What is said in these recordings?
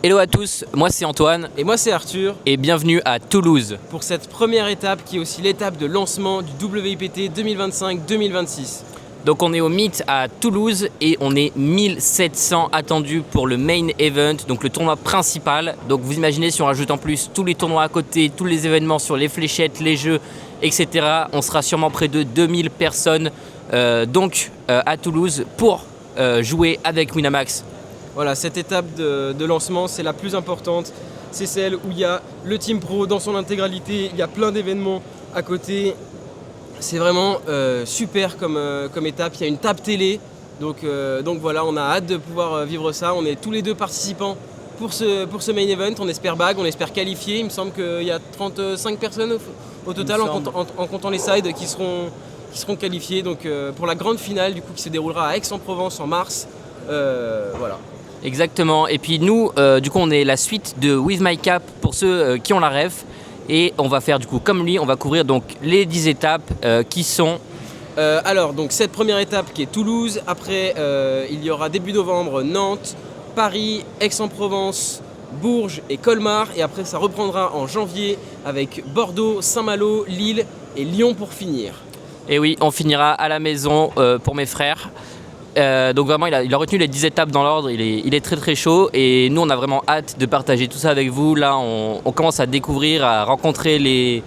Hello à tous, moi c'est Antoine Et moi c'est Arthur et bienvenue à Toulouse. pour cette première étape qui est aussi l'étape de lancement du WIPT 2025-2026. Donc on est au Meet à Toulouse et on est 1700 attendus pour le main event, donc le tournoi principal. Donc vous imaginez si on rajoute en plus tous les tournois à côté, tous les événements sur les fléchettes, les jeux, etc. On sera sûrement près de 2000 personnes à Toulouse pour jouer avec Winamax. Voilà, cette étape de lancement c'est la plus importante. C'est celle où il y a le Team Pro dans son intégralité, il y a plein d'événements à côté. C'est vraiment super comme étape, il y a une table télé. Donc voilà, on a hâte de pouvoir vivre ça. On est tous les deux participants pour ce main event. On espère bag, on espère qualifier. Il me semble qu'il y a 35 personnes au total en comptant les sides qui seront qualifiées. Donc pour la grande finale du coup, qui se déroulera à Aix-en-Provence en mars. Voilà. Exactement, et puis nous, du coup on est la suite de With My Cap pour ceux qui ont la ref. Et on va faire du coup comme lui, on va couvrir donc les 10 étapes qui sont... Alors, donc cette première étape qui est Toulouse, après il y aura début novembre Nantes, Paris, Aix-en-Provence, Bourges et Colmar, et après ça reprendra en janvier avec Bordeaux, Saint-Malo, Lille et Lyon pour finir. Et oui, on finira à la maison pour mes frères. Donc vraiment, il a retenu les 10 étapes dans l'ordre, il est très très chaud et nous on a vraiment hâte de partager tout ça avec vous. Là, on commence à découvrir, à rencontrer les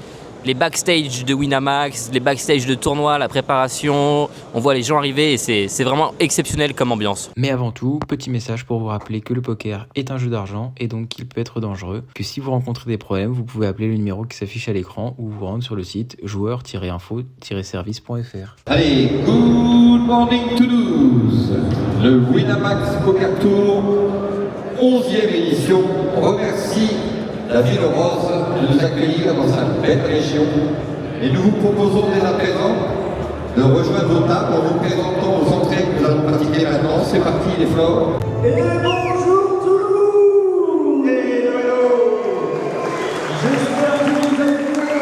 backstage de Winamax, les backstage de tournois, la préparation. On voit les gens arriver et c'est vraiment exceptionnel comme ambiance. Mais avant tout, petit message pour vous rappeler que le poker est un jeu d'argent et donc qu'il peut être dangereux, que si vous rencontrez des problèmes, vous pouvez appeler le numéro qui s'affiche à l'écran ou vous rendre sur le site joueur-info-service.fr. Allez, good morning Toulouse. Le Winamax Poker Tour, 11e édition, remercie la Ville Rose de nous accueillir dans sa belle région. Et nous vous proposons dès à présent de rejoindre vos tables en vous présentant aux entrées que nous allons pratiquer maintenant. C'est parti les flores. Et bonjour Toulouse! Et hello! J'espère que vous allez bien.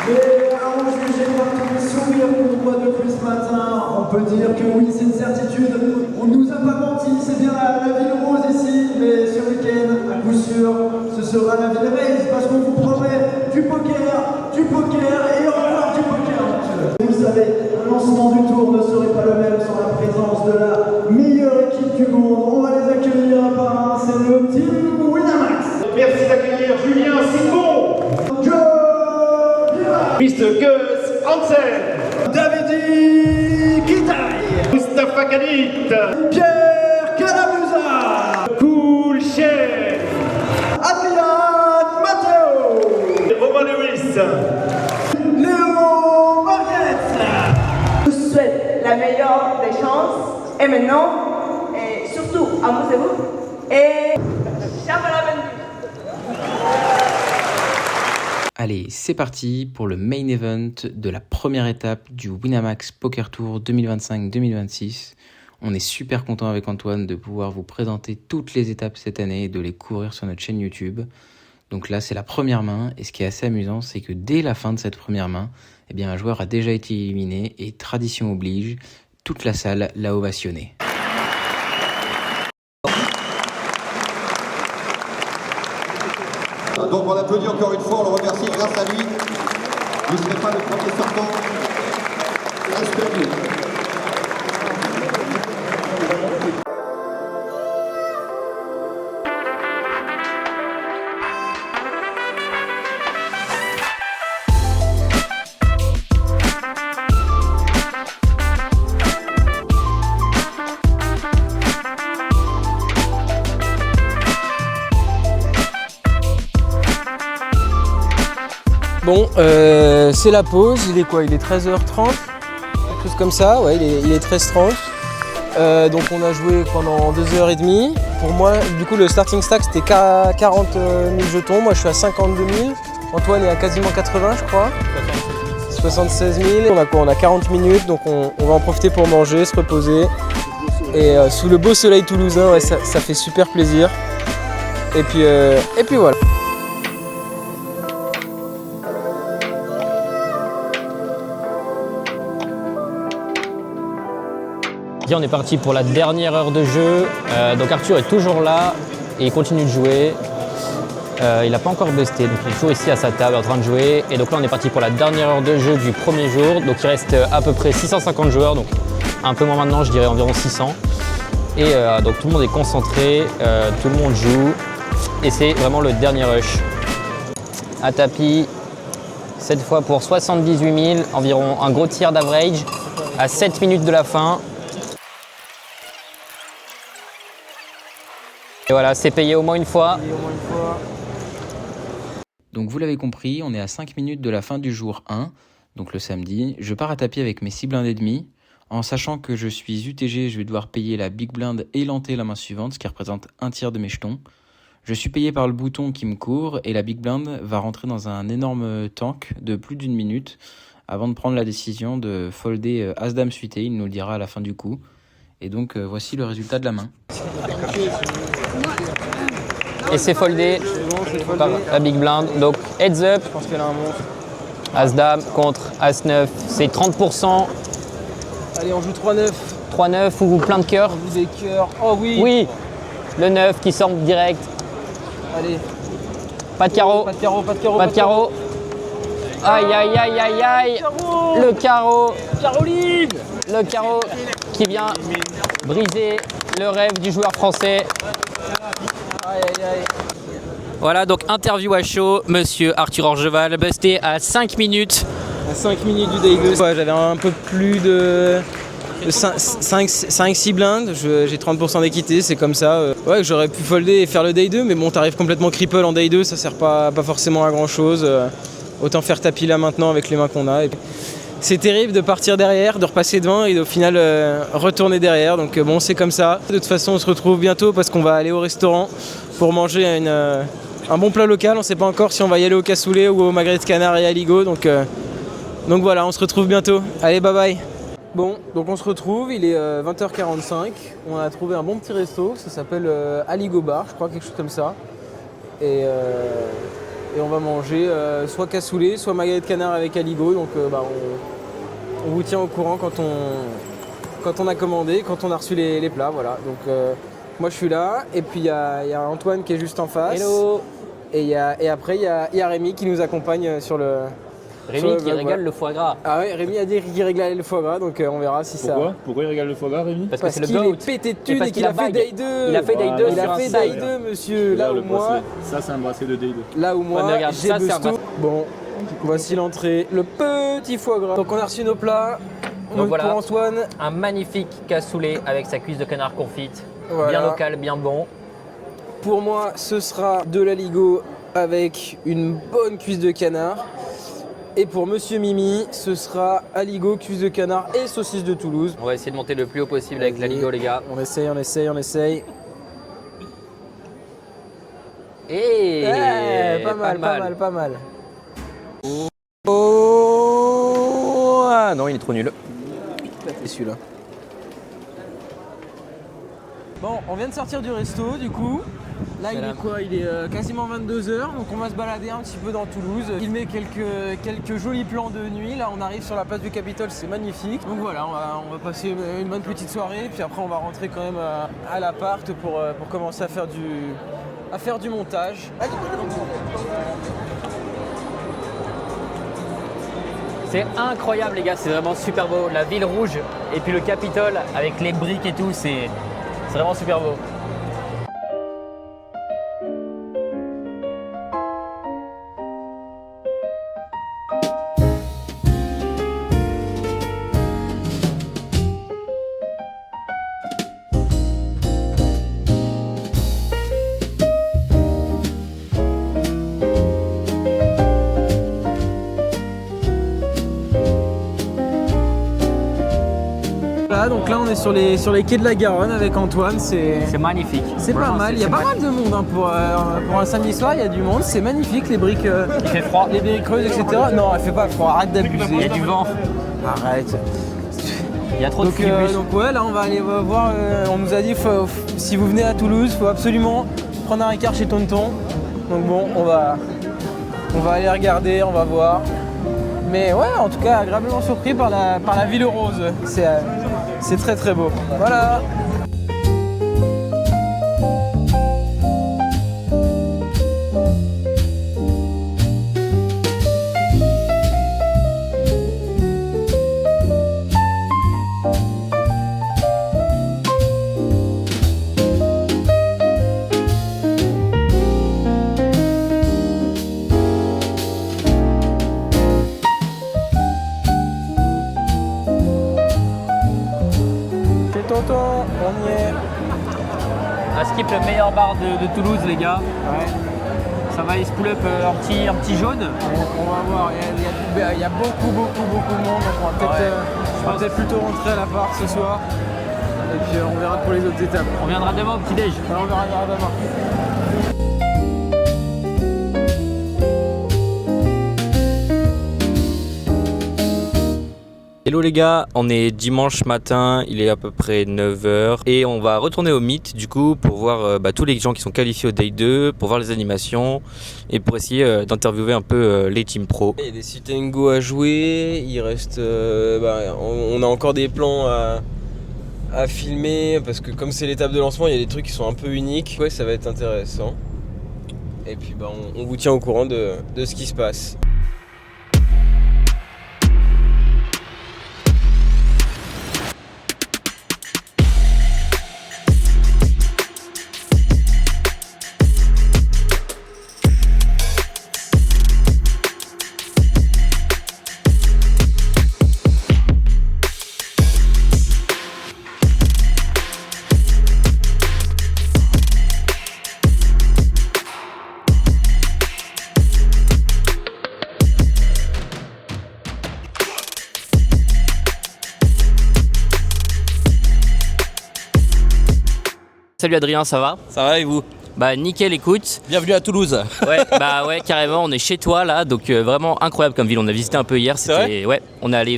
Mais avant de juger par tous les sourires qu'on voit depuis ce matin, on peut dire que oui, c'est une certitude. On nous a pas menti, c'est bien la Ville Rose ici, mais ce week-end, à coup sûr, ce sera la Ville Raise parce qu'on vous promet du poker et encore du poker. Vous le savez, un lancement du tour ne serait pas le même sans la présence de la meilleure équipe du monde. On va les accueillir un par un, c'est le Team Winamax. Merci d'accueillir Julien Simon, Mr. Gus Hansen, Davidi Kitaï, Mustafa Khalid, Pierre Calamusa, Cool Chef, Adrian Matteo, Romain Lewis, Léo Marguerite. Je vous souhaite la meilleure des chances. Et maintenant, et surtout, amusez-vous. Et Shabalabendu. Allez, c'est parti pour le main event de la première étape du Winamax Poker Tour 2025-2026. On est super content avec Antoine de pouvoir vous présenter toutes les étapes cette année et de les courir sur notre chaîne YouTube. Donc là, c'est la première main et ce qui est assez amusant, c'est que dès la fin de cette première main, eh bien, un joueur a déjà été éliminé et tradition oblige, toute la salle l'a ovationné. Donc on applaudit encore une fois, on le remercie grâce à lui. Vous ne serez pas le premier sortant. Respectez. Bon, c'est la pause, il est quoi? Il est 13h30, quelque chose comme ça, ouais, il est 13h30. Donc on a joué pendant 2h30. Pour moi, du coup, le starting stack c'était 40 000 jetons, moi je suis à 52 000. Antoine est à quasiment 80, je crois. 76 000. On a quoi? On a 40 minutes, donc on va en profiter pour manger, se reposer. Et sous le beau soleil toulousain, ouais, ça fait super plaisir. Et puis voilà. On est parti pour la dernière heure de jeu. Donc Arthur est toujours là. et il continue de jouer. Il n'a pas encore busté, donc il est toujours ici à sa table en train de jouer. Et donc là on est parti pour la dernière heure de jeu du premier jour. Donc il reste à peu près 650 joueurs, donc un peu moins maintenant, je dirais environ 600. Et donc tout le monde est concentré, tout le monde joue. Et c'est vraiment le dernier rush. À tapis, cette fois pour 78 000, environ un gros tir d'average à 7 minutes de la fin. Et voilà, c'est payé au moins une fois. Donc vous l'avez compris, on est à 5 minutes de la fin du jour 1, donc le samedi. Je pars à tapis avec mes 6 blindes et demi. En sachant que je suis UTG, je vais devoir payer la big blind et l'anté la main suivante, ce qui représente un tiers de mes jetons. Je suis payé par le bouton qui me court et la big blind va rentrer dans un énorme tank de plus d'1 minute avant de prendre la décision de folder As-Dame suité, il nous le dira à la fin du coup. Et donc voici le résultat de la main. Et c'est foldé par la big blind. Donc heads up, Je pense qu'elle a un monstre. As-Dame contre As-9, c'est 30%. Allez, on joue 3-9. 3-9 ou plein de cœurs. On joue des cœurs. Oh oui. Oui, le 9 qui sort direct. Allez. Pas de carreau. Pas de carreau, pas de carreau. Pas de carreau. Aïe aïe aïe aïe aïe. Le carreau. Caroline. Le carreau qui vient briser le rêve du joueur français. Aïe aïe aïe. Voilà, donc interview à chaud, monsieur Arthur Orgeval, busté à 5 minutes. À 5 minutes du day 2. Ouais, j'avais un peu plus de 5-6 blindes, j'ai 30% d'équité, c'est comme ça. Ouais, j'aurais pu folder et faire le day 2, mais bon, t'arrives complètement cripple en day 2, ça sert pas forcément à grand chose. Autant faire tapis là maintenant avec les mains qu'on a. Et c'est terrible de partir derrière, de repasser devant et au final retourner derrière. Donc bon, c'est comme ça. De toute façon, on se retrouve bientôt parce qu'on va aller au restaurant pour manger un bon plat local. On sait pas encore si on va y aller au cassoulet ou au magret de canard et aligot. Donc voilà, on se retrouve bientôt. Allez, bye bye. Bon, donc on se retrouve, il est 20h45. On a trouvé un bon petit resto, ça s'appelle Aligot Bar, je crois, quelque chose comme ça. Et on va manger soit cassoulet, soit magret de canard avec aligot. Donc on vous tient au courant quand on a commandé, quand on a reçu les plats. Voilà. Donc moi je suis là, et puis il y a Antoine qui est juste en face. Hello. Et après il y a Rémi qui nous accompagne sur le... Rémi qui régale le foie gras. Ah ouais, Rémi a dit qu'il régalait le foie gras, donc on verra si ça... Pourquoi il régale le foie gras, Rémi? Parce Parce que qu'il c'est le goat. est pété de thunes parce et qu'il qu'il a a fait bague. day 2. Il a fait day 2 Il a sur un fait side. day 2, monsieur. Là où moi, Ça, c'est un bracelet de day 2. là où moi, mais regarde, j'ai ça, c'est un busto. Bon, voici l'entrée, le petit foie gras. Donc on a reçu nos plats. Donc voilà. Pour Antoine, Un magnifique cassoulet avec sa cuisse de canard confite. Voilà. Bien local, bien bon. pour moi, ce sera de l'aligot avec une bonne cuisse de canard. Et pour Monsieur Mimi, ce sera aligot, cuisse de canard et saucisse de Toulouse. On va essayer de monter le plus haut possible avec l'aligot, les gars. On essaye. Et Pas mal. Oh ah non, il est trop nul. C'est celui-là. Bon, on vient de sortir du resto du coup. Là il est quoi? Il est quasiment 22h, donc on va se balader un petit peu dans Toulouse, filmer quelques jolis plans de nuit. Là on arrive sur la place du Capitole, c'est magnifique. Donc voilà, on va passer une bonne petite soirée, puis après on va rentrer quand même à l'appart pour commencer à faire du montage. C'est incroyable les gars, c'est vraiment super beau. La ville rouge et puis le Capitole avec les briques et tout, c'est vraiment super beau. Donc là on est sur les quais de la Garonne avec Antoine, c'est magnifique. pas Vraiment, mal, il y a pas mal de monde hein, pour un samedi soir, il y a du monde, c'est magnifique, les briques, Il fait froid. les briques creuses, etc. Non, elle fait pas froid, arrête d'abuser. Il y a du vent. Arrête. Il y a trop de Donc flibus. ouais, là on va aller voir, on nous a dit si vous venez à Toulouse, faut absolument prendre un Ricard chez Tonton. Donc bon, on va aller regarder, on va voir. Mais ouais, en tout cas, agréablement surpris par la ville rose. C'est très très beau. Voilà. content, on y est. À skip le meilleur bar de Toulouse, les gars. Ouais. Ça va, il se pull up un petit jaune. On va voir, il y a beaucoup de monde, donc on va peut-être plutôt rentrer à l'appart ce soir. Et puis on verra pour les autres étapes. On viendra demain au petit-déj. Ouais, on verra demain. Hello les gars, on est dimanche matin, il est à peu près 9h et on va retourner au Meet du coup pour voir tous les gens qui sont qualifiés au Day 2, pour voir les animations et pour essayer d'interviewer un peu les teams pro. Il y a des sit and go à jouer, il reste, on a encore des plans à filmer parce que comme c'est l'étape de lancement, il y a des trucs qui sont un peu uniques. Ouais, ça va être intéressant. Et puis on vous tient au courant de ce qui se passe. Salut Adrien, ça va? Ça va et vous? Bah nickel, écoute. Bienvenue à Toulouse. Ouais, carrément, on est chez toi là, donc vraiment incroyable comme ville. On a visité un peu hier, vrai ouais. On est allé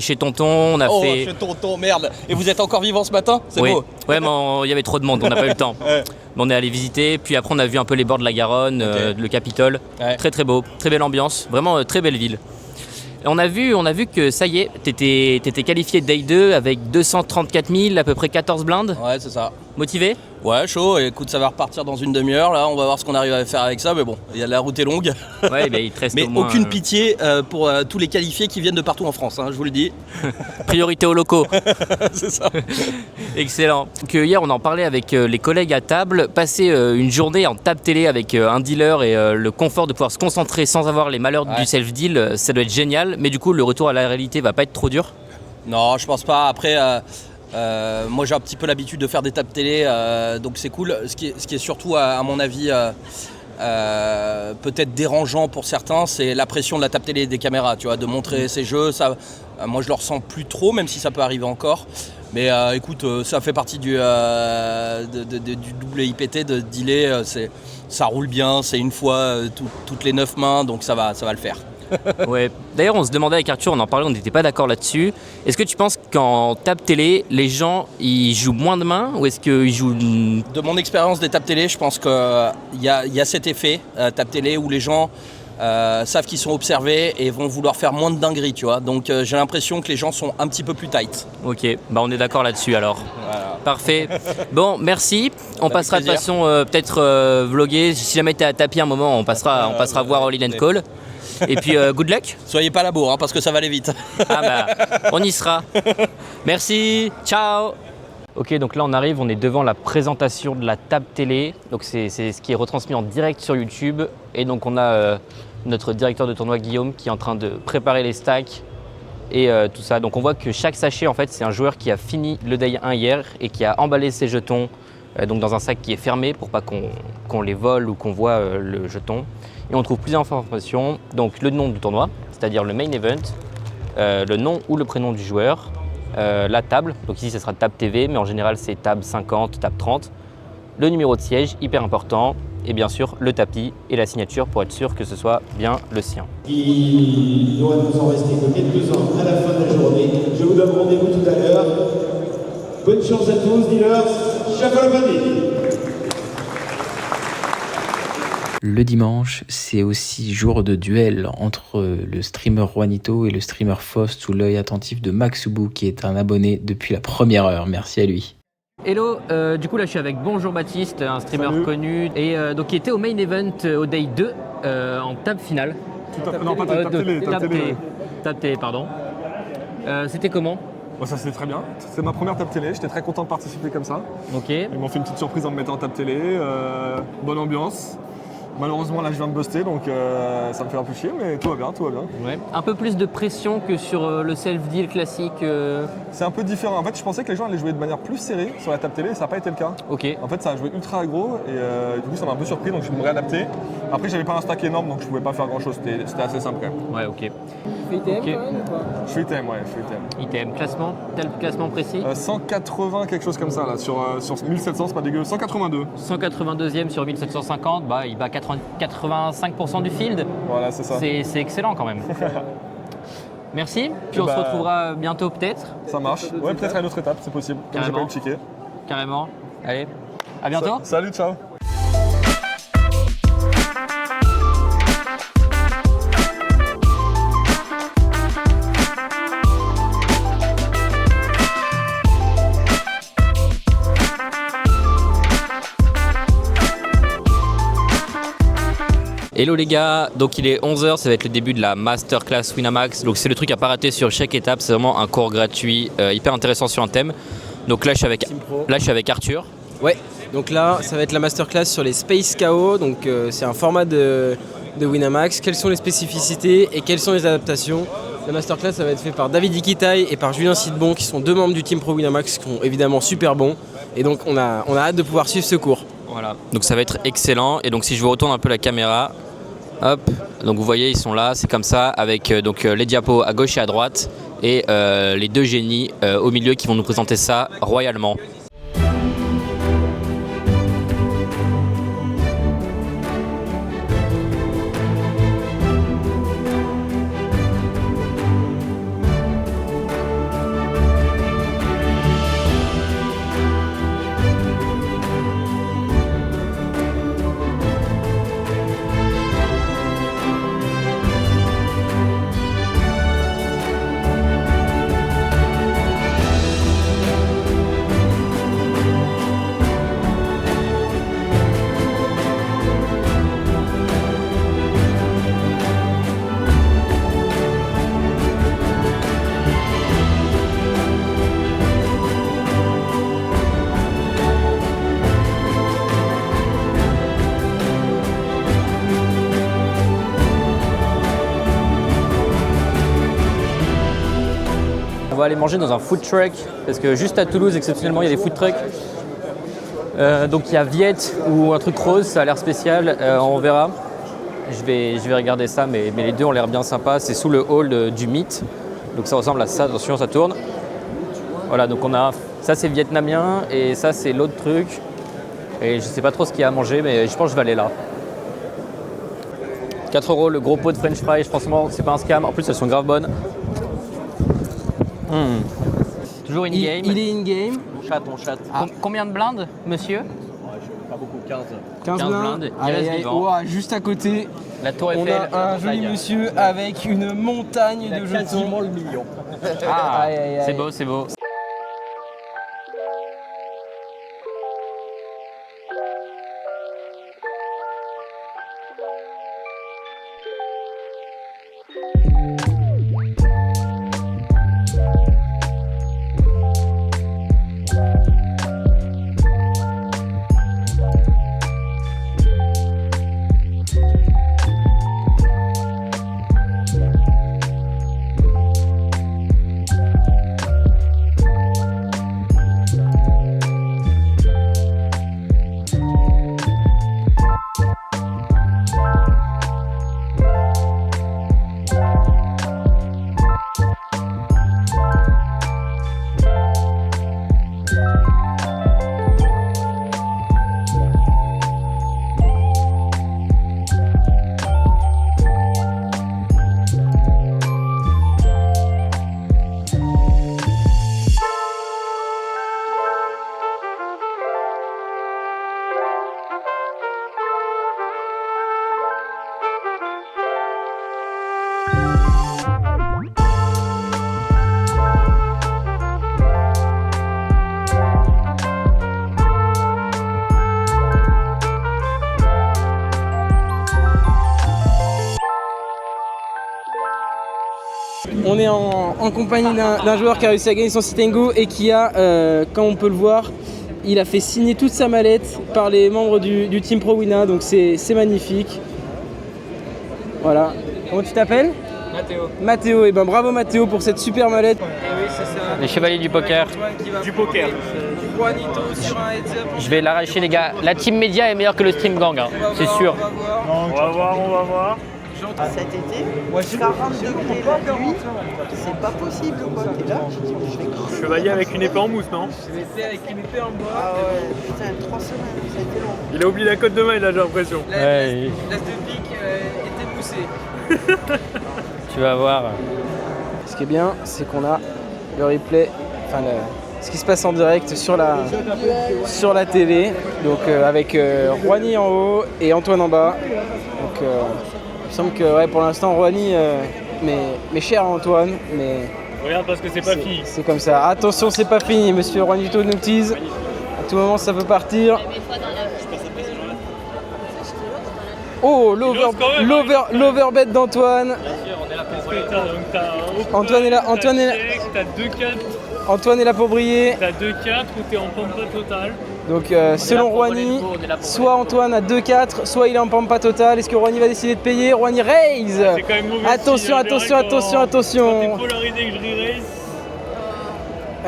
chez tonton, on a fait. Chez tonton, merde. Et vous êtes encore vivant ce matin? C'est oui. beau. Ouais, mais il y avait trop de monde, on n'a pas eu le temps. Ouais. On est allé visiter, puis après on a vu un peu les bords de la Garonne, le Capitole. Ouais. Très très beau, très belle ambiance, vraiment très belle ville. Et on a vu que ça y est, t'étais qualifié Day 2 avec 234 000, à peu près 14 blindes. Ouais, c'est ça. Motivé? Ouais, chaud. Et écoute, ça va repartir dans une demi-heure. Là, on va voir ce qu'on arrive à faire avec ça. Mais bon, la route est longue. Ouais, il te reste mais au moins, aucune pitié pour tous les qualifiés qui viennent de partout en France, hein, je vous le dis. Priorité aux locaux. C'est ça. Excellent. Que hier, on en parlait avec les collègues à table. Passer une journée en table télé avec un dealer et le confort de pouvoir se concentrer sans avoir les malheurs du self-deal, ça doit être génial. Mais du coup, le retour à la réalité va pas être trop dur? Non, je pense pas. Après, moi j'ai un petit peu l'habitude de faire des tables télé, donc c'est cool. Ce qui est surtout, à mon avis, peut-être dérangeant pour certains, c'est la pression de la table télé et des caméras, tu vois, de montrer ses jeux. Ça, moi je le ressens plus trop, même si ça peut arriver encore. Mais écoute, ça fait partie du double IPT, de dealer. Ça roule bien, c'est une fois toutes les 9 mains, donc ça va le faire. Ouais. D'ailleurs, on se demandait avec Arthur, on en parlait, on n'était pas d'accord là-dessus. Est-ce que tu penses qu'en table télé, les gens ils jouent moins de mains ou est-ce qu'ils jouent... De mon expérience des tables télé, je pense qu'il y a cet effet table télé où les gens savent qu'ils sont observés et vont vouloir faire moins de dingueries, tu vois. Donc j'ai l'impression que les gens sont un petit peu plus tight. Ok, on est d'accord là-dessus alors. Voilà. Parfait. Bon, merci. On passera de façon peut-être vlogger. Si jamais tu es à tapis un moment, on passera voir All In & Call. Et puis good luck. Soyez pas à la bourre parce que ça va aller vite. On y sera. Merci, ciao. Ok, donc là on arrive, on est devant la présentation de la table télé. Donc c'est ce qui est retransmis en direct sur YouTube. Et donc on a notre directeur de tournoi Guillaume qui est en train de préparer les stacks et tout ça. Donc on voit que chaque sachet en fait c'est un joueur qui a fini le Day 1 hier et qui a emballé ses jetons donc dans un sac qui est fermé pour pas qu'on les vole ou qu'on voit le jeton. Et on trouve plusieurs informations, donc le nom du tournoi, c'est-à-dire le main event, le nom ou le prénom du joueur, la table, donc ici ce sera table TV, mais en général c'est table 50, table 30, le numéro de siège, hyper important, et bien sûr le tapis et la signature pour être sûr que ce soit bien le sien. Il doit nous en rester que quelques ans à la fin de la journée. Je vous donne rendez-vous tout à l'heure. Bonne chance à tous, dealers. Chakalopani. Le dimanche, c'est aussi jour de duel entre le streamer Juanito et le streamer Faust sous l'œil attentif de Maxubou qui est un abonné depuis la première heure. Merci à lui. Hello, du coup là je suis avec Bonjour Baptiste, un streamer connu et donc qui était au main event au Day 2 en table finale. Non, pas table télé. Table télé, pardon. C'était comment? Ça c'est très bien. C'est ma première table télé, j'étais très content de participer comme ça. Ok. Ils m'ont fait une petite surprise en me mettant en table télé, bonne ambiance. Malheureusement, là, je viens de buster, donc ça me fait un peu chier, mais tout va bien, tout va bien. Ouais. Un peu plus de pression que sur le self-deal classique. C'est un peu différent. En fait, je pensais que les gens allaient jouer de manière plus serrée sur la table télé, et ça n'a pas été le cas. Ok. En fait, ça a joué ultra aggro, et du coup, ça m'a un peu surpris, donc je me réadapter. Après, j'avais pas un stack énorme, donc je pouvais pas faire grand-chose. C'était assez simple quand même. Ouais, ok. Tu fais ITM Ok. quand même ou pas? Je suis ITM, ouais, je suis ITM. ITM, classement, tel classement précis 180, quelque chose comme ça, là, sur 1700, c'est pas dégueu. 182. 182e sur 1750, bah, il bat 85% du field. Voilà, c'est ça. C'est excellent quand même. Merci, puis Et on se bah, retrouvera bientôt peut-être, Ça marche. Ouais, peut-être à une autre étape, c'est possible. Comme j'ai pas eu le ticket. carrément. Allez, à bientôt. Salut, ciao. Hello les gars, donc il est 11h, ça va être le début de la Masterclass Winamax. Donc c'est le truc à pas rater sur chaque étape, c'est vraiment un cours gratuit, hyper intéressant sur un thème. Donc là je suis avec Arthur. Ouais, donc là, ça va être la masterclass sur les Space KO. Donc c'est un format de Winamax. Quelles sont les spécificités et quelles sont les adaptations? La masterclass, ça va être fait par David Iquitaille et par Julien Sidbon, qui sont deux membres du Team Pro Winamax, qui sont évidemment super bons. Et donc on a hâte de pouvoir suivre ce cours. Voilà, donc ça va être excellent. Et donc si je vous retourne un peu la caméra, hop, donc vous voyez ils sont là, c'est comme ça, avec donc les diapos à gauche et à droite, et les deux génies au milieu qui vont nous présenter ça royalement. On va aller manger dans un food truck, parce que juste à Toulouse, exceptionnellement, il y a des food trucks. Donc il y a Viette ou un truc rose, ça a l'air spécial, on verra. Je vais regarder ça, mais les deux ont l'air bien sympas. C'est sous le hall du Meet, donc ça ressemble à ça, attention, ça tourne. Voilà, donc on a, ça c'est vietnamien, et ça c'est l'autre truc. Et je sais pas trop ce qu'il y a à manger, mais je pense que je vais aller là. 4 € le gros pot de french fries, franchement c'est pas un scam, en plus elles sont grave bonnes. Toujours in-game. Il est in-game. Mon chat. Combien de blindes, monsieur? Pas beaucoup, 15. 15 blindes. Il reste vivant. Ouah, juste à côté, La tour on Eiffel. a un joli monsieur avec une montagne de jetons. Quasiment le million. Ah, Aïe, aïe, aïe. c'est beau, c'est beau. On est en compagnie d'un joueur qui a réussi à gagner son sit and go et qui a, comme on peut le voir, il a fait signer toute sa mallette par les membres du Team Pro Wina, donc c'est magnifique. Voilà. Comment tu t'appelles? Mathéo. Mathéo, et ben bravo Mathéo pour cette super mallette. Oui, c'est ça. Les chevaliers du poker. Du poker. Juanito sur un heads up. Je vais l'arracher les gars. La team média est meilleure que le stream gang, hein. C'est sûr. On va voir. Cet été, 40 degrés la nuit, c'est pas possible quoi. T'es là, je vais crever. Chevalier avec une épée en mousse, non? Avec une épée en bois. Ah ouais, putain, 3 semaines, ça a été long. Il a oublié la cote de main, là, j'ai l'impression. L'as de pique était poussée. Tu vas voir. Ce qui est bien, c'est qu'on a le replay, enfin ce qui se passe en direct sur la télé, donc avec Rouhani en haut et Antoine en bas. Donc il me semble que ouais, pour l'instant Rouhani, mais cher Antoine, mais Regarde parce que c'est pas fini. c'est comme ça. Attention, c'est pas fini, monsieur Juanito nous tease. À tout moment, ça peut partir. Oh, l'overbet d'Antoine. Antoine est là, Antoine est là pour briller. T'as 2-4 ou t'es en pampa totale. Donc selon Rouhani, soit Antoine a 2-4, soit il est en pampa totale. Est-ce que Rouhani va décider de payer? Rouhani raise. C'est quand même mauvais. Attention. Quand t'es polarisé que je re-raise.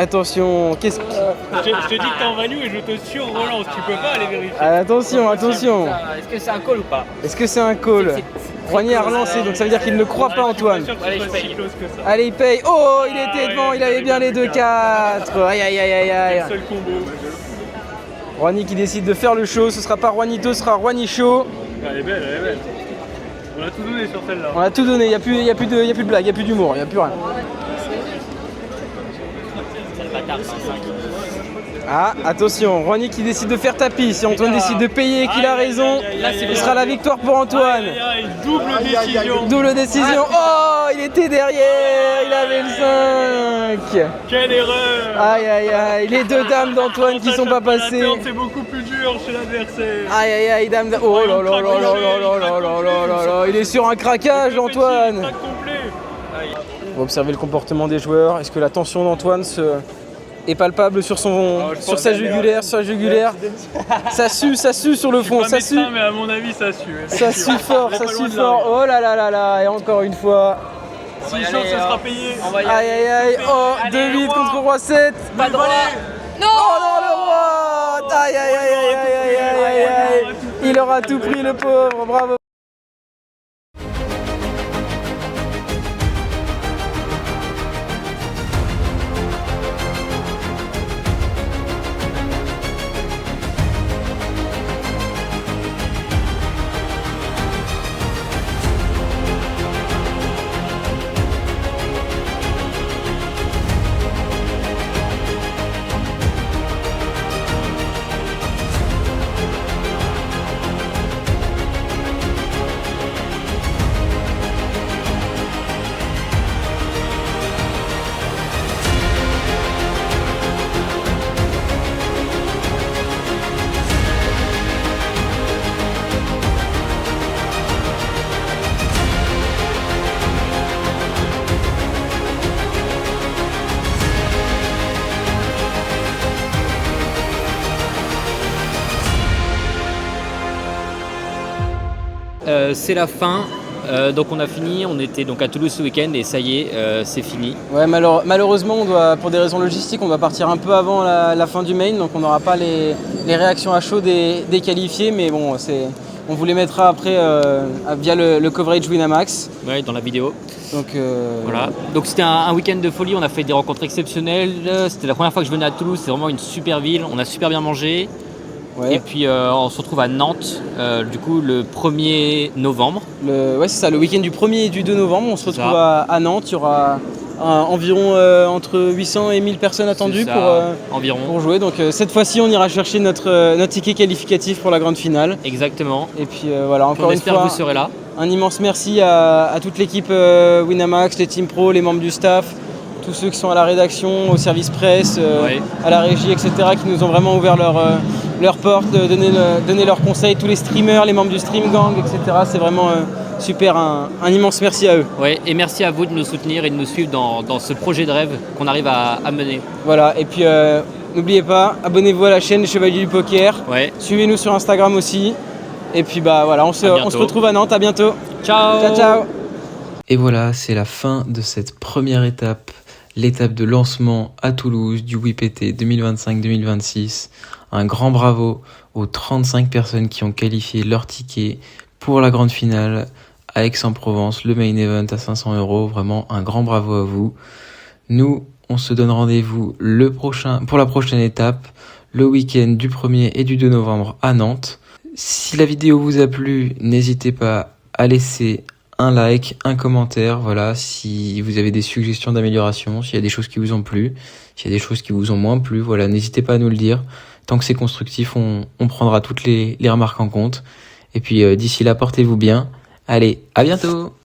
Attention, qu'est-ce que... Je te dis que t'es en value et je te sur-relance. Tu peux pas aller vérifier. Attention. Est-ce que c'est un call ou pas? Est-ce que c'est un call? Rouhani a relancé, donc ça veut dire qu'il ne croit pas Antoine. Allez, je paye. Allez, il paye. Oh, il était devant, il avait bien les 2-4. Aïe. Seul combo. Rouhani qui décide de faire le show. Ce sera pas Juanito, ce sera Rouhani show. Elle est belle. On a tout donné sur celle-là. On a tout donné, il n'y a plus de blague, il n'y a plus d'humour, il n'y a plus rien. Ah, attention, Rouhani qui décide de faire tapis. Si Antoine décide de payer et qu'il a raison, ce sera la victoire pour Antoine. Double décision. Oh, il était derrière, il avait le 5. Quelle erreur. Aïe, les deux dames d'Antoine qui sont pas passées. C'est beaucoup plus dur chez l'adversaire. Aïe, dame. Oh là là, il est sur un craquage, Antoine. On va observer le comportement des joueurs. Est-ce que la tension d'Antoine est palpable sur sa jugulaire, Ça sue sur le fond, ça sue. Mais à mon avis, ça sue. Ça sue fort. Oh là, et encore une fois. Si chaud, ça sera payé. Aïe. Oh, 2-8 contre Roi 7. Pas droit. Non, le Roi. Aïe. Il aura tout pris, le pauvre. Bravo. C'est la fin. Donc on a fini, on était donc à Toulouse ce week-end et ça y est, c'est fini. Ouais, malheureusement, pour des raisons logistiques, on doit partir un peu avant la fin du main, donc on n'aura pas les réactions à chaud des qualifiés, mais bon, on vous les mettra après via le coverage Winamax. Ouais, dans la vidéo. Donc voilà. Donc c'était un week-end de folie, on a fait des rencontres exceptionnelles. C'était la première fois que je venais à Toulouse, c'est vraiment une super ville, on a super bien mangé. Ouais. Et puis on se retrouve à Nantes, du coup le 1er novembre. Ouais, c'est ça, le week-end du 1er et du 2 novembre, on se retrouve à Nantes. Il y aura environ entre 800 et 1000 personnes attendues pour jouer. Donc cette fois-ci, on ira chercher notre ticket qualificatif pour la grande finale. Exactement. Et puis voilà, encore une fois, que vous serez là. Un immense merci à toute l'équipe Winamax, les team pro, les membres du staff, tous ceux qui sont à la rédaction, au service presse, à la régie, etc., qui nous ont vraiment ouvert leurs portes, donné leurs conseils, tous les streamers, les membres du Stream Gang, etc. C'est vraiment super, un immense merci à eux. Ouais, et merci à vous de nous soutenir et de nous suivre dans ce projet de rêve qu'on arrive à mener. Voilà, et puis N'oubliez pas, abonnez-vous à la chaîne Les Chevaliers du Poker. Ouais. Suivez-nous sur Instagram aussi. Et puis bah voilà, on se retrouve à Nantes. À bientôt. Ciao. Ciao, ciao. Et voilà, c'est la fin de cette première étape, l'étape de lancement à Toulouse du WIPT 2025-2026. Un grand bravo aux 35 personnes qui ont qualifié leur ticket pour la grande finale à Aix-en-Provence, le main event à 500 €. Vraiment un grand bravo à vous. Nous, on se donne rendez-vous pour la prochaine étape, le week-end du 1er et du 2 novembre à Nantes. Si la vidéo vous a plu, n'hésitez pas à laisser un like, un commentaire, voilà, si vous avez des suggestions d'amélioration, s'il y a des choses qui vous ont plu, s'il y a des choses qui vous ont moins plu, voilà, n'hésitez pas à nous le dire. Tant que c'est constructif, on prendra toutes les remarques en compte. Et puis d'ici là, portez-vous bien. Allez, à bientôt!